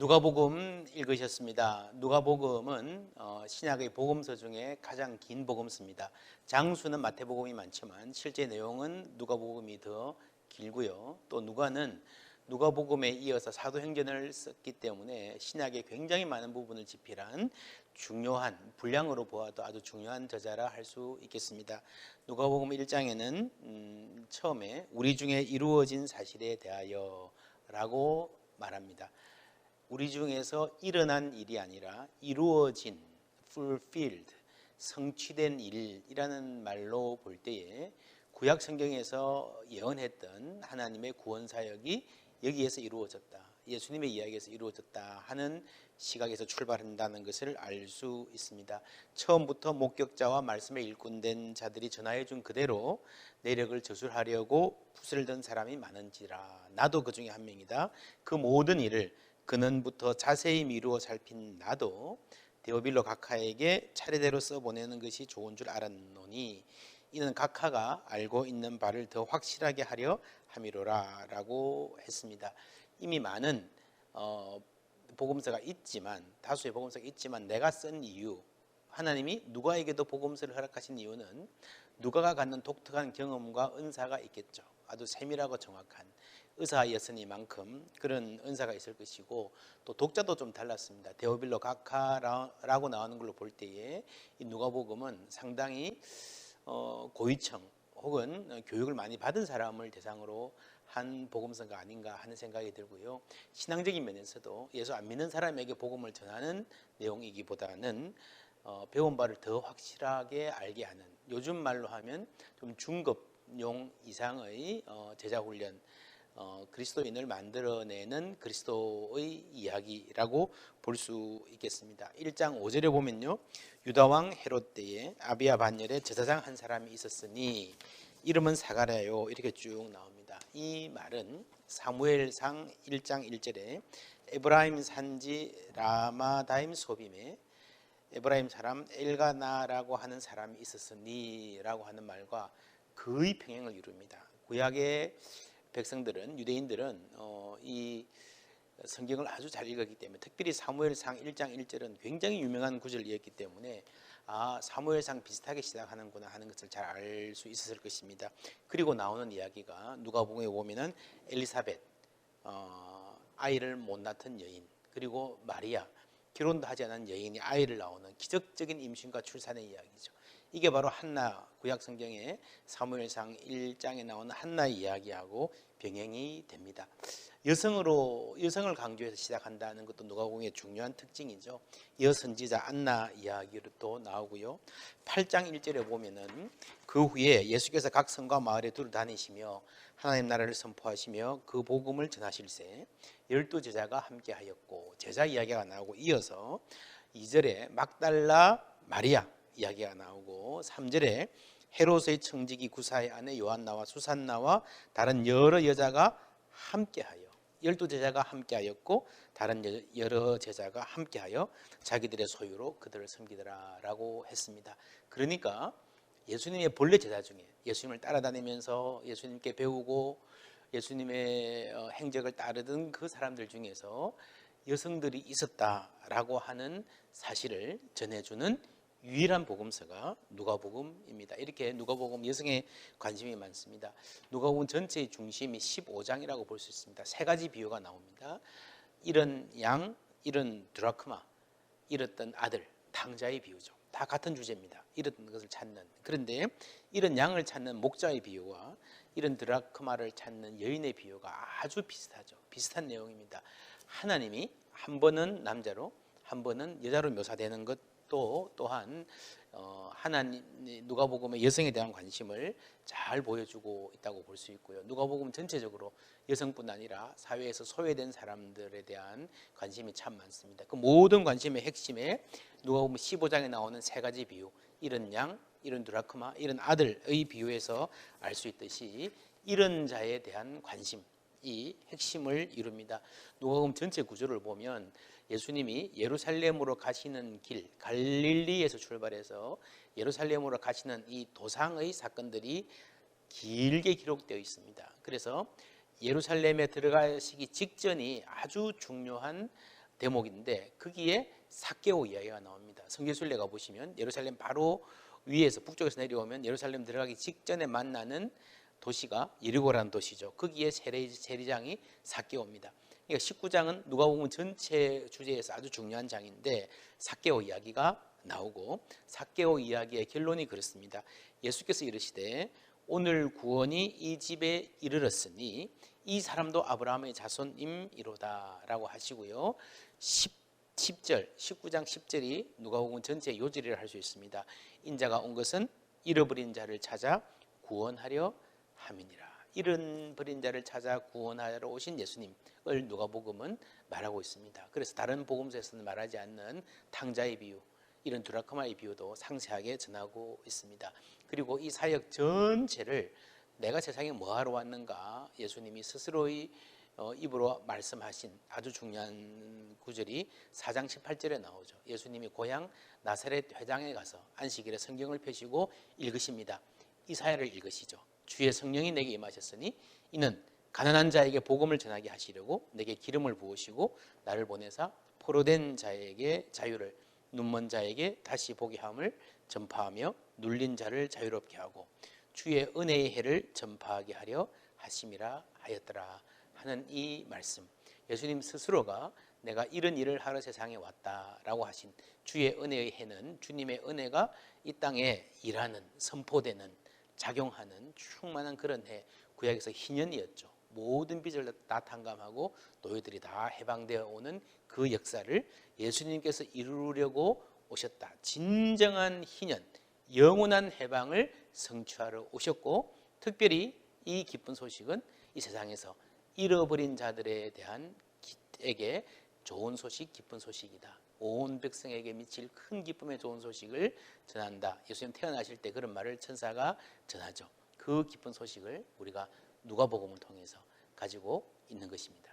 누가복음 읽으셨습니다. 누가복음은 신약의 복음서 중에 가장 긴 복음서입니다. 장수는 마태복음이 많지만 실제 내용은 누가복음이 더 길고요. 또 누가는 누가복음에 이어서 사도행전을 썼기 때문에 신약의 굉장히 많은 부분을 집필한 중요한, 분량으로 보아도 아주 중요한 저자라 할 수 있겠습니다. 누가복음 1장에는 처음에 우리 중에 이루어진 사실에 대하여 라고 말합니다. 우리 중에서 일어난 일이 아니라 이루어진, fulfilled, 성취된 일이라는 말로 볼 때에 구약 성경에서 예언했던 하나님의 구원 사역이 여기에서 이루어졌다, 예수님의 이야기에서 이루어졌다 하는 시각에서 출발한다는 것을 알 수 있습니다. 처음부터 목격자와 말씀에 일꾼된 자들이 전하여 준 그대로 내력을 저술하려고 붓을 든 사람이 많은지라 나도 그 중에 한 명이다. 그 모든 일을 근원부터 자세히 미루어 살핀 나도 데오빌로 각하에게 차례대로 써보내는 것이 좋은 줄 알았노니 이는 각하가 알고 있는 바를 더 확실하게 하려 함이로라 라고 했습니다. 이미 많은 복음서가 있지만, 다수의 복음서가 있지만 내가 쓴 이유, 하나님이 누가에게도 복음서를 허락하신 이유는 누가가 갖는 독특한 경험과 은사가 있겠죠. 아주 세밀하고 정확한 의사였으니만큼 그런 은사가 있을 것이고, 또 독자도 좀 달랐습니다. 데오빌로 각하라고 나오는 걸로 볼 때에 이 누가복음은 상당히 고위층 혹은 교육을 많이 받은 사람을 대상으로 한 복음서가 아닌가 하는 생각이 들고요. 신앙적인 면에서도 예수 안 믿는 사람에게 복음을 전하는 내용이기보다는 배운 바를 더 확실하게 알게 하는, 요즘 말로 하면 좀 중급용 이상의 제자훈련, 그리스도인을 만들어내는 그리스도의 이야기라고 볼 수 있겠습니다. 1장 5절에 보면요, 유다왕 헤롯 때에 아비야 반열에 제사장 한 사람이 있었으니 이름은 사가랴요, 이렇게 쭉 나옵니다. 이 말은 사무엘상 1장 1절에 에브라임 산지 라마다임 소빔에 에브라임 사람 엘가나라고 하는 사람이 있었으니 라고 하는 말과 거의 평행을 이룹니다. 구약의 백성들은, 유대인들은 이 성경을 아주 잘 읽었기 때문에, 특별히 사무엘상 1장 1절은 굉장히 유명한 구절이었기 때문에 사무엘상 비슷하게 시작하는구나 하는 것을 잘 알 수 있었을 것입니다. 그리고 나오는 이야기가 누가복음에 보면은 엘리사벳, 아이를 못 낳던 여인, 그리고 마리아, 결혼도 하지 않은 여인이 아이를 낳는 기적적인 임신과 출산의 이야기죠. 이게 바로 한나, 구약 성경의 사무엘상 1장에 나오는 한나의 이야기하고 병행이 됩니다. 여성을 강조해서 시작한다는 것도 누가복음의 중요한 특징이죠. 여선지자 안나 이야기로 또 나오고요. 8장 1절에 보면은 그 후에 예수께서 각 성과 마을에 두루 다니시며 하나님 나라를 선포하시며 그 복음을 전하실세 12 제자가 함께 하였고, 제자 이야기가 나오고 이어서 2절에 막달라 마리아 이야기가 나오고, 3절에 헤롯의 청지기 구사의 아내 요한나와 수산나와 다른 여러 여자가 함께하여, 12 제자가 함께하였고 다른 여러 제자가 함께하여 자기들의 소유로 그들을 섬기더라 라고 했습니다. 그러니까 예수님의 본래 제자 중에, 예수님을 따라다니면서 예수님께 배우고 예수님의 행적을 따르던 그 사람들 중에서 여성들이 있었다라고 하는 사실을 전해주는 유일한 복음서가 누가복음입니다. 이렇게 누가복음 여성에 관심이 많습니다. 누가복음 전체의 중심이 15장이라고 볼 수 있습니다. 세 가지 비유가 나옵니다. 잃은 양, 잃은 드라크마, 잃었던 아들, 탕자의 비유죠. 다 같은 주제입니다. 잃었던 것을 찾는. 그런데 잃은 양을 찾는 목자의 비유와 잃은 드라크마를 찾는 여인의 비유가 아주 비슷하죠. 비슷한 내용입니다. 하나님이 한 번은 남자로 한 번은 여자로 묘사되는 것 또한 하나님, 누가복음의 여성에 대한 관심을 잘 보여주고 있다고 볼 수 있고요. 누가복음 전체적으로 여성뿐 아니라 사회에서 소외된 사람들에 대한 관심이 참 많습니다. 그 모든 관심의 핵심에 누가복음 15장에 나오는 세 가지 비유, 잃은 양, 잃은 드라크마, 잃은 아들의 비유에서 알 수 있듯이 잃은 자에 대한 관심이 핵심을 이룹니다. 누가복음 전체 구조를 보면 예수님이 예루살렘으로 가시는 길, 갈릴리에서 출발해서 예루살렘으로 가시는 이 도상의 사건들이 길게 기록되어 있습니다. 그래서 예루살렘에 들어가시기 직전이 아주 중요한 대목인데 거기에 삭개오 이야기가 나옵니다. 성지순례 가 보시면 예루살렘 바로 위에서 북쪽에서 내려오면 예루살렘 들어가기 직전에 만나는 도시가 여리고라는 도시죠. 거기에 세리장이 삭개오입니다. 그러니까 19장은 누가복음 전체 주제에서 아주 중요한 장인데 삭개오 이야기가 나오고 삭개오 이야기의 결론이 그렇습니다. 예수께서 이르시되 오늘 구원이 이 집에 이르렀으니 이 사람도 아브라함의 자손임이로다 라고 하시고요. 10절 19장 10절이 누가복음 전체의 요절이라 할 수 있습니다. 인자가 온 것은 잃어버린 자를 찾아 구원하려 함이니라. 잃어버린 자를 찾아 구원하러 오신 예수님을 누가복음은 말하고 있습니다. 그래서 다른 복음서에서는 말하지 않는 탕자의 비유, 이런 드라크마의 비유도 상세하게 전하고 있습니다. 그리고 이 사역 전체를 내가 세상에 뭐하러 왔는가 예수님이 스스로의 입으로 말씀하신 아주 중요한 구절이 4장 18절에 나오죠. 예수님이 고향 나사렛 회당에 가서 안식일에 성경을 펴시고 읽으십니다. 이사야를 읽으시죠. 주의 성령이 내게 임하셨으니 이는 가난한 자에게 복음을 전하게 하시려고 내게 기름을 부으시고 나를 보내사 포로된 자에게 자유를, 눈먼 자에게 다시 보게 함을 전파하며 눌린 자를 자유롭게 하고 주의 은혜의 해를 전파하게 하려 하심이라 하였더라 하는 이 말씀, 예수님 스스로가 내가 이런 일을 하러 세상에 왔다라고 하신 주의 은혜의 해는 주님의 은혜가 이 땅에 일하는, 선포되는, 작용하는 충만한 그런 해, 구약에서 희년이었죠. 모든 빚을 다 탕감하고 노예들이 다 해방되어 오는 그 역사를 예수님께서 이루려고 오셨다. 진정한 희년, 영원한 해방을 성취하러 오셨고, 특별히 이 기쁜 소식은 이 세상에서 잃어버린 자들에 대한 에게 좋은 소식, 기쁜 소식이다. 온 백성에게 미칠 큰 기쁨의 좋은 소식을 전한다. 예수님 태어나실 때 그런 말을 천사가 전하죠. 그 기쁜 소식을 우리가 누가복음을 통해서 가지고 있는 것입니다.